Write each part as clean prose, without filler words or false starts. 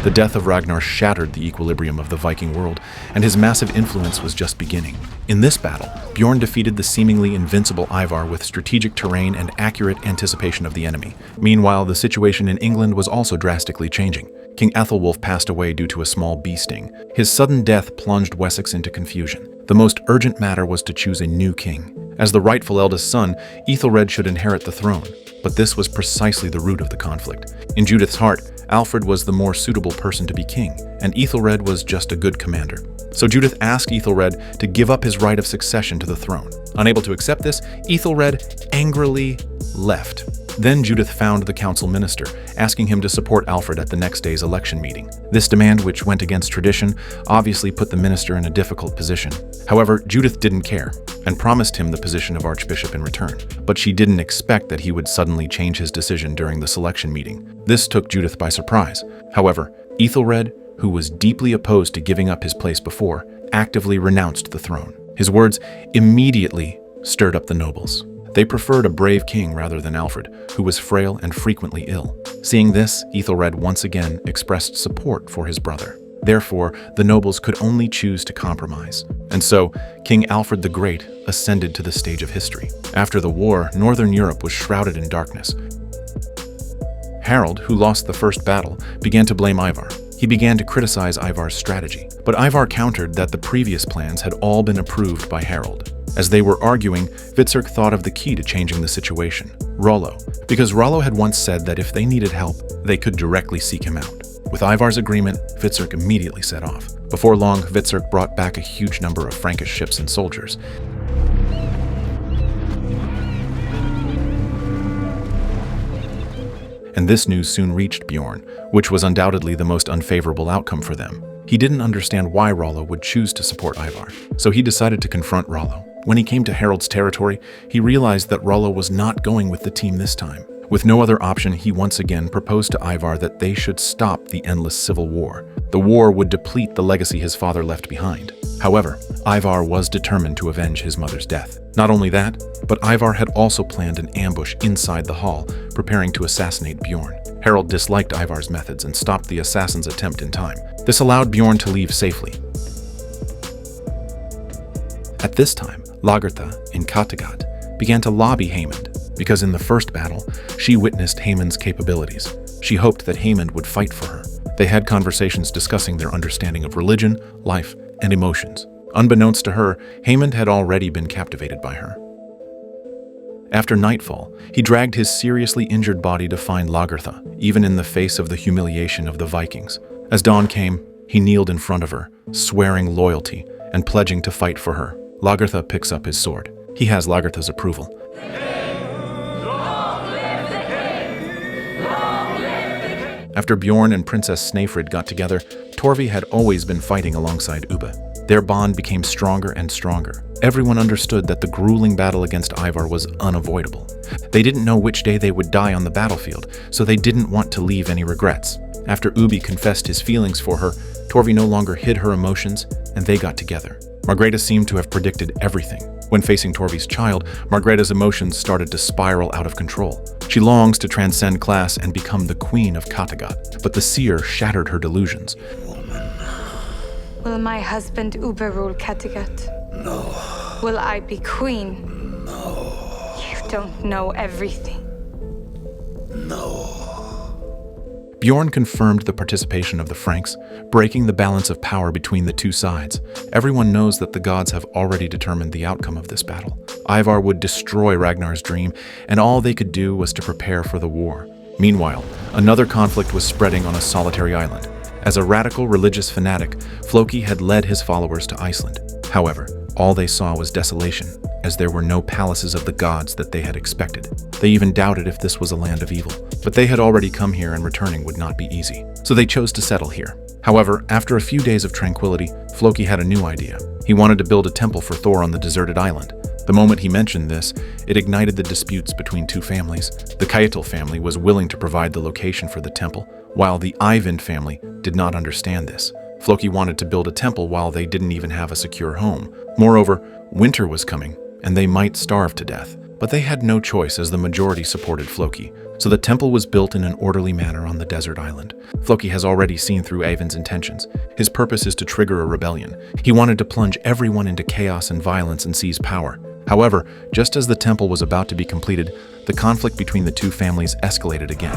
The death of Ragnar shattered the equilibrium of the Viking world, and his massive influence was just beginning. In this battle, Bjorn defeated the seemingly invincible Ivar with strategic terrain and accurate anticipation of the enemy. Meanwhile, the situation in England was also drastically changing. King Ethelwulf passed away due to a small bee sting. His sudden death plunged Wessex into confusion. The most urgent matter was to choose a new king. As the rightful eldest son, Ethelred should inherit the throne. But this was precisely the root of the conflict. In Judith's heart, Alfred was the more suitable person to be king, and Ethelred was just a good commander. So Judith asked Ethelred to give up his right of succession to the throne. Unable to accept this, Ethelred angrily left. Then Judith found the council minister, asking him to support Alfred at the next day's election meeting. This demand, which went against tradition, obviously put the minister in a difficult position. However, Judith didn't care, and promised him the position of archbishop in return. But she didn't expect that he would suddenly change his decision during the selection meeting. This took Judith by surprise. However, Ethelred, who was deeply opposed to giving up his place before, actively renounced the throne. His words immediately stirred up the nobles. They preferred a brave king rather than Alfred, who was frail and frequently ill. Seeing this, Ethelred once again expressed support for his brother. Therefore, the nobles could only choose to compromise. And so, King Alfred the Great ascended to the stage of history. After the war, Northern Europe was shrouded in darkness. Harold, who lost the first battle, began to blame Ivar. He began to criticize Ivar's strategy. But Ivar countered that the previous plans had all been approved by Harold. As they were arguing, Hvitserk thought of the key to changing the situation, Rollo, because Rollo had once said that if they needed help, they could directly seek him out. With Ivar's agreement, Hvitserk immediately set off. Before long, Hvitserk brought back a huge number of Frankish ships and soldiers. And this news soon reached Bjorn, which was undoubtedly the most unfavorable outcome for them. He didn't understand why Rollo would choose to support Ivar, so he decided to confront Rollo. When he came to Harold's territory, he realized that Rollo was not going with the team this time. With no other option, he once again proposed to Ivar that they should stop the endless civil war. The war would deplete the legacy his father left behind. However, Ivar was determined to avenge his mother's death. Not only that, but Ivar had also planned an ambush inside the hall, preparing to assassinate Bjorn. Harold disliked Ivar's methods and stopped the assassin's attempt in time. This allowed Bjorn to leave safely. At this time, Lagertha in Kattegat began to lobby Haemund, because in the first battle, she witnessed Haemund's capabilities. She hoped that Haemund would fight for her. They had conversations discussing their understanding of religion, life, and emotions. Unbeknownst to her, Haemund had already been captivated by her. After nightfall, he dragged his seriously injured body to find Lagertha, even in the face of the humiliation of the Vikings. As dawn came, he kneeled in front of her, swearing loyalty and pledging to fight for her. Lagertha picks up his sword. He has Lagertha's approval. After Bjorn and Princess Snæfrid got together, Torvi had always been fighting alongside Ubbe. Their bond became stronger and stronger. Everyone understood that the grueling battle against Ivar was unavoidable. They didn't know which day they would die on the battlefield, so they didn't want to leave any regrets. After Ubbe confessed his feelings for her, Torvi no longer hid her emotions, and they got together. Margreta seemed to have predicted everything. When facing Torvi's child, Margreta's emotions started to spiral out of control. She longs to transcend class and become the queen of Kattegat, but the seer shattered her delusions. Will my husband Ubbe rule Kattegat? No. Will I be queen? No. You don't know everything. No. Bjorn confirmed the participation of the Franks, breaking the balance of power between the two sides. Everyone knows that the gods have already determined the outcome of this battle. Ivar would destroy Ragnar's dream, and all they could do was to prepare for the war. Meanwhile, another conflict was spreading on a solitary island. As a radical religious fanatic, Floki had led his followers to Iceland. However, all they saw was desolation, as there were no palaces of the gods that they had expected. They even doubted if this was a land of evil. But they had already come here and returning would not be easy, so they chose to settle here. However, after a few days of tranquility, Floki had a new idea. He wanted to build a temple for Thor on the deserted island. The moment he mentioned this, it ignited the disputes between two families. The Keitel family was willing to provide the location for the temple, while the Eyvind family did not understand this. Floki wanted to build a temple while they didn't even have a secure home. Moreover, winter was coming, and they might starve to death. But they had no choice as the majority supported Floki, so the temple was built in an orderly manner on the desert island. Floki has already seen through Eyvind's intentions. His purpose is to trigger a rebellion. He wanted to plunge everyone into chaos and violence and seize power. However, just as the temple was about to be completed, the conflict between the two families escalated again.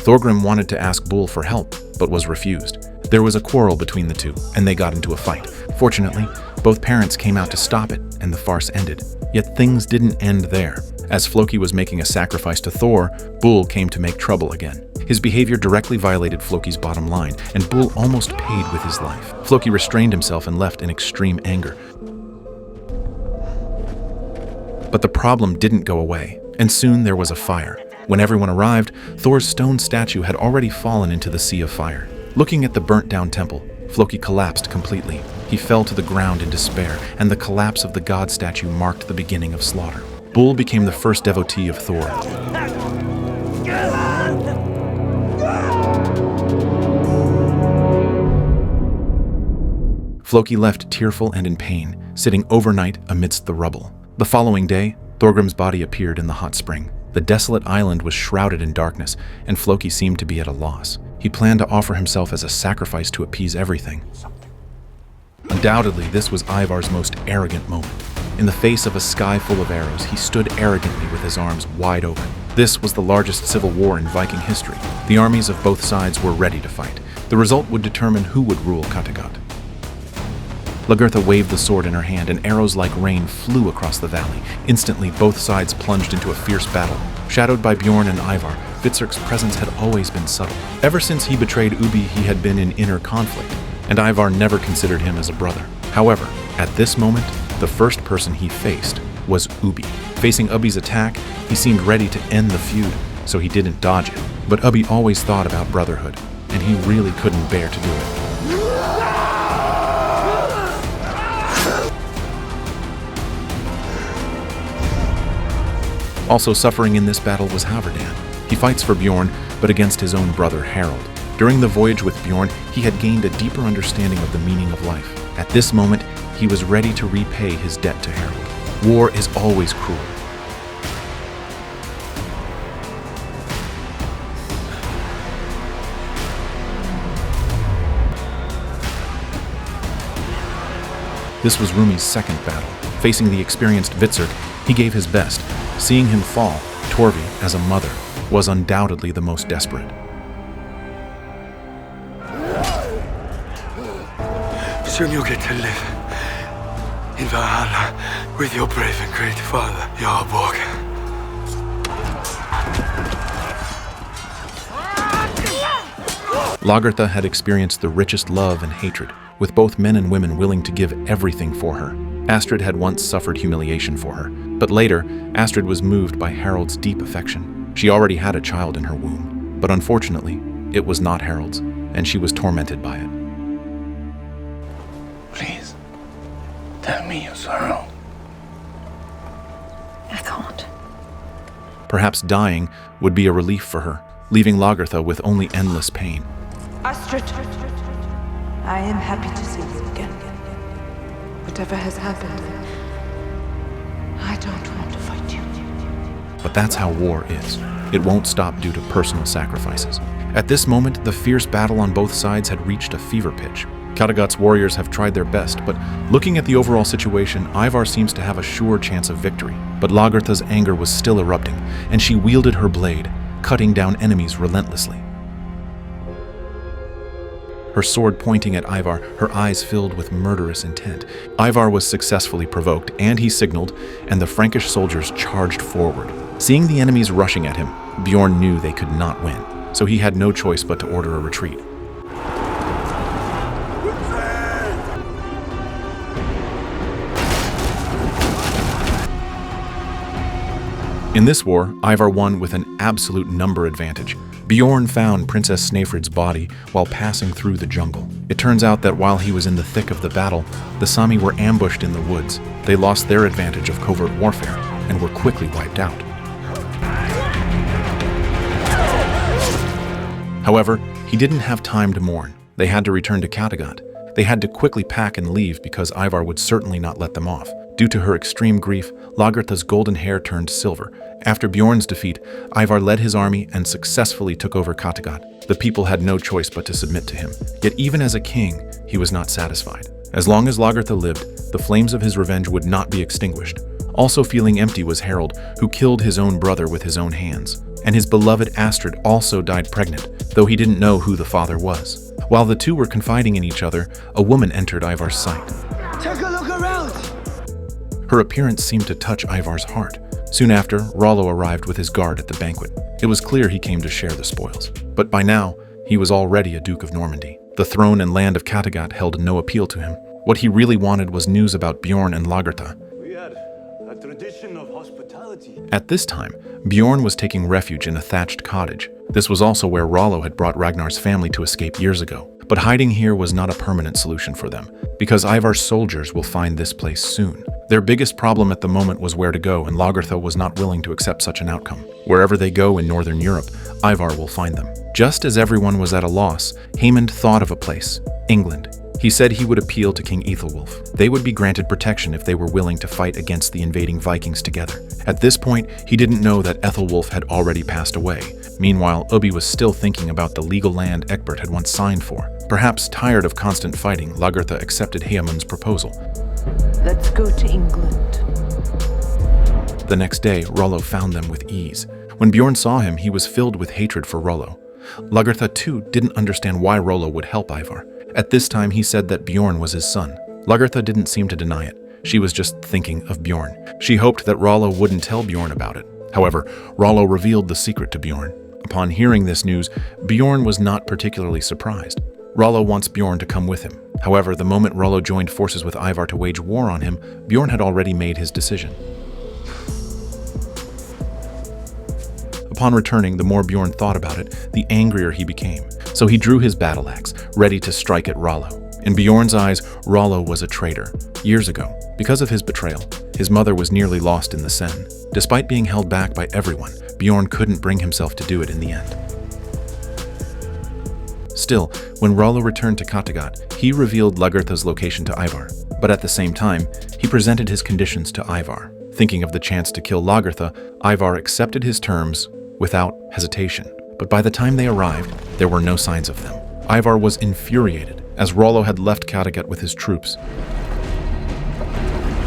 Thorgrim wanted to ask Bull for help, but was refused. There was a quarrel between the two, and they got into a fight. Fortunately, both parents came out to stop it, and the farce ended. Yet things didn't end there. As Floki was making a sacrifice to Thor, Bull came to make trouble again. His behavior directly violated Floki's bottom line, and Bull almost paid with his life. Floki restrained himself and left in extreme anger. But the problem didn't go away, and soon there was a fire. When everyone arrived, Thor's stone statue had already fallen into the sea of fire. Looking at the burnt-down temple, Floki collapsed completely. He fell to the ground in despair, and the collapse of the god statue marked the beginning of slaughter. Bull became the first devotee of Thor. Floki left tearful and in pain, sitting overnight amidst the rubble. The following day, Thorgrim's body appeared in the hot spring. The desolate island was shrouded in darkness, and Floki seemed to be at a loss. He planned to offer himself as a sacrifice to appease everything. Undoubtedly, this was Ivar's most arrogant moment. In the face of a sky full of arrows, he stood arrogantly with his arms wide open. This was the largest civil war in Viking history. The armies of both sides were ready to fight. The result would determine who would rule Kattegat. Lagertha waved the sword in her hand, and arrows like rain flew across the valley. Instantly, both sides plunged into a fierce battle. Shadowed by Bjorn and Ivar, Vitzerk's presence had always been subtle. Ever since he betrayed Ubi, he had been in inner conflict, and Ivar never considered him as a brother. However, at this moment, the first person he faced was Ubi. Facing Ubi's attack, he seemed ready to end the feud, so he didn't dodge it. But Ubi always thought about brotherhood, and he really couldn't bear to do it. Also suffering in this battle was Halfdan. He fights for Bjorn, but against his own brother Harald. During the voyage with Bjorn, he had gained a deeper understanding of the meaning of life. At this moment, he was ready to repay his debt to Harald. War is always cruel. This was Rumi's second battle. Facing the experienced Vitzerk, he gave his best. Seeing him fall, Torvi, as a mother, was undoubtedly the most desperate. Soon you'll get to live in Valhalla with your brave and great father, Jarborg. Lagertha had experienced the richest love and hatred, with both men and women willing to give everything for her. Astrid had once suffered humiliation for her, but later, Astrid was moved by Harald's deep affection. She already had a child in her womb, but unfortunately, it was not Harald's, and she was tormented by it. Please, tell me your sorrow. I can't. Perhaps dying would be a relief for her, leaving Lagertha with only endless pain. Astrid, I am happy to see you again. whatever has happened, I don't want to fight you. But that's how war is. It won't stop due to personal sacrifices. At this moment, the fierce battle on both sides had reached a fever pitch. Kattegat's warriors have tried their best, but looking at the overall situation, Ivar seems to have a sure chance of victory. But Lagertha's anger was still erupting, and she wielded her blade, cutting down enemies relentlessly. Her sword pointing at Ivar, her eyes filled with murderous intent. Ivar was successfully provoked, and he signaled, and the Frankish soldiers charged forward. Seeing the enemies rushing at him, Bjorn knew they could not win, so he had no choice but to order a retreat. In this war, Ivar won with an absolute number advantage. Bjorn found Princess Snæfrid's body while passing through the jungle. It turns out that while he was in the thick of the battle, the Sami were ambushed in the woods. They lost their advantage of covert warfare and were quickly wiped out. However, he didn't have time to mourn. They had to return to Kattegat. They had to quickly pack and leave because Ivar would certainly not let them off. Due to her extreme grief, Lagertha's golden hair turned silver. After Bjorn's defeat, Ivar led his army and successfully took over Kattegat. The people had no choice but to submit to him. Yet even as a king, he was not satisfied. As long as Lagertha lived, the flames of his revenge would not be extinguished. Also feeling empty was Harold, who killed his own brother with his own hands. And his beloved Astrid also died pregnant, though he didn't know who the father was. While the two were confiding in each other, a woman entered Ivar's sight. Take a look around! Her appearance seemed to touch Ivar's heart. Soon after, Rollo arrived with his guard at the banquet. It was clear he came to share the spoils. But by now, he was already a Duke of Normandy. The throne and land of Kattegat held no appeal to him. What he really wanted was news about Bjorn and Lagertha. We had a tradition of hospitality. At this time, Bjorn was taking refuge in a thatched cottage. This was also where Rollo had brought Ragnar's family to escape years ago. But hiding here was not a permanent solution for them, because Ivar's soldiers will find this place soon. Their biggest problem at the moment was where to go, and Lagertha was not willing to accept such an outcome. Wherever they go in northern Europe, Ivar will find them. Just as everyone was at a loss, Haemund thought of a place: England. He said he would appeal to King Ethelwulf. They would be granted protection if they were willing to fight against the invading Vikings together. At this point, he didn't know that Ethelwulf had already passed away. Meanwhile, Ubbi was still thinking about the legal land Egbert had once signed for. Perhaps tired of constant fighting, Lagertha accepted Haemund's proposal. Let's go to England. The next day, Rollo found them with ease. When Bjorn saw him, he was filled with hatred for Rollo. Lagertha, too, didn't understand why Rollo would help Ivar. At this time, he said that Bjorn was his son. Lagertha didn't seem to deny it. She was just thinking of Bjorn. She hoped that Rollo wouldn't tell Bjorn about it. However, Rollo revealed the secret to Bjorn. Upon hearing this news, Bjorn was not particularly surprised. Rollo wants Bjorn to come with him. However, the moment Rollo joined forces with Ivar to wage war on him, Bjorn had already made his decision. Upon returning, the more Bjorn thought about it, the angrier he became. So he drew his battle axe, ready to strike at Rollo. In Bjorn's eyes, Rollo was a traitor. Years ago, because of his betrayal, his mother was nearly lost in the Seine. Despite being held back by everyone, Bjorn couldn't bring himself to do it in the end. Still, when Rollo returned to Kattegat, he revealed Lagertha's location to Ivar. But at the same time, he presented his conditions to Ivar. Thinking of the chance to kill Lagertha, Ivar accepted his terms without hesitation. But by the time they arrived, there were no signs of them. Ivar was infuriated, as Rollo had left Kattegat with his troops.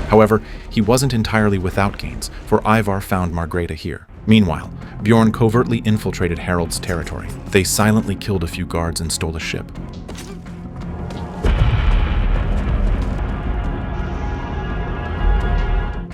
However, he wasn't entirely without gains, for Ivar found Margreta here. Meanwhile, Bjorn covertly infiltrated Harold's territory. They silently killed a few guards and stole a ship.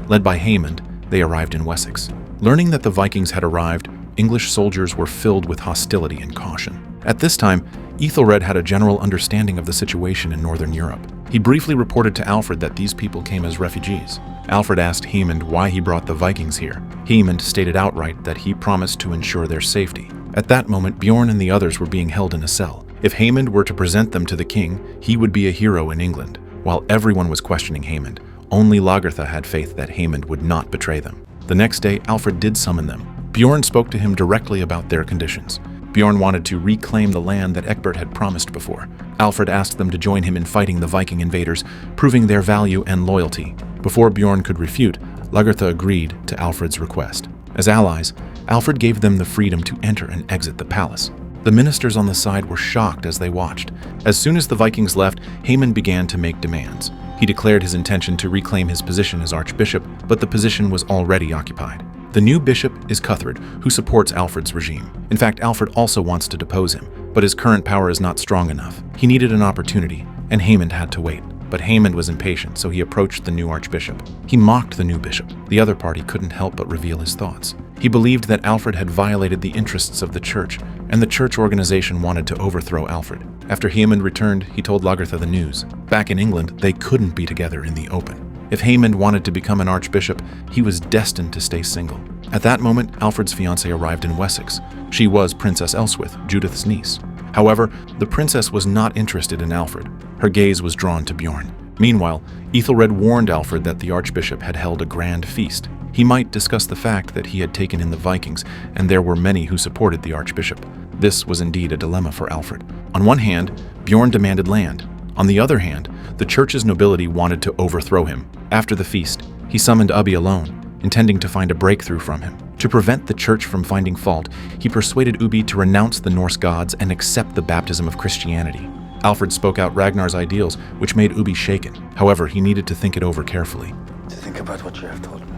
Led by Haemund, they arrived in Wessex. Learning that the Vikings had arrived, English soldiers were filled with hostility and caution. At this time, Ethelred had a general understanding of the situation in northern Europe. He briefly reported to Alfred that these people came as refugees. Alfred asked Haemund why he brought the Vikings here. Haemund stated outright that he promised to ensure their safety. At that moment, Bjorn and the others were being held in a cell. If Haemund were to present them to the king, he would be a hero in England. While everyone was questioning Haemund, only Lagertha had faith that Haemund would not betray them. The next day, Alfred did summon them. Bjorn spoke to him directly about their conditions. Bjorn wanted to reclaim the land that Egbert had promised before. Alfred asked them to join him in fighting the Viking invaders, proving their value and loyalty. Before Bjorn could refute, Lagertha agreed to Alfred's request. As allies, Alfred gave them the freedom to enter and exit the palace. The ministers on the side were shocked as they watched. As soon as the Vikings left, Haemund began to make demands. He declared his intention to reclaim his position as archbishop, but the position was already occupied. The new bishop is Cuthred, who supports Alfred's regime. In fact, Alfred also wants to depose him, but his current power is not strong enough. He needed an opportunity, and Haemund had to wait. But Haemund was impatient, so he approached the new archbishop. He mocked the new bishop. The other party couldn't help but reveal his thoughts. He believed that Alfred had violated the interests of the church, and the church organization wanted to overthrow Alfred. After Haemund returned, he told Lagertha the news. Back in England, they couldn't be together in the open. If Haemund wanted to become an archbishop, he was destined to stay single. At that moment, Alfred's fiancée arrived in Wessex. She was Princess Elswith, Judith's niece. However, the princess was not interested in Alfred. Her gaze was drawn to Bjorn. Meanwhile, Ethelred warned Alfred that the archbishop had held a grand feast. He might discuss the fact that he had taken in the Vikings, and there were many who supported the archbishop. This was indeed a dilemma for Alfred. On one hand, Bjorn demanded land. On the other hand, the church's nobility wanted to overthrow him. After the feast, he summoned Ubbi alone, intending to find a breakthrough from him. To prevent the church from finding fault, he persuaded Ubbi to renounce the Norse gods and accept the baptism of Christianity. Alfred spoke out Ragnar's ideals, which made Ubbi shaken. However, he needed to think it over carefully. To think about what you have told me.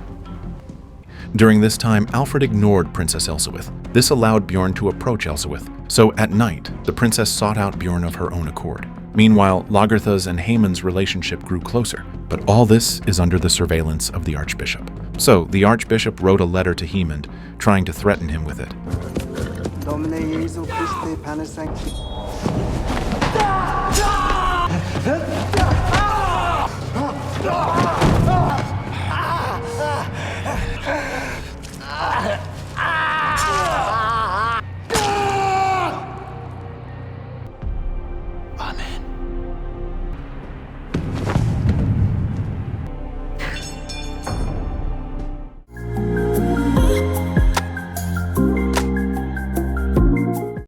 During this time, Alfred ignored Princess Elsewith. This allowed Bjorn to approach Elsewith. So at night, the princess sought out Bjorn of her own accord. Meanwhile, Lagertha's and Haemon's relationship grew closer, but all this is under the surveillance of the Archbishop. So the Archbishop wrote a letter to Haemon, trying to threaten him with it. Domine Jesu Christi Panis Sancti.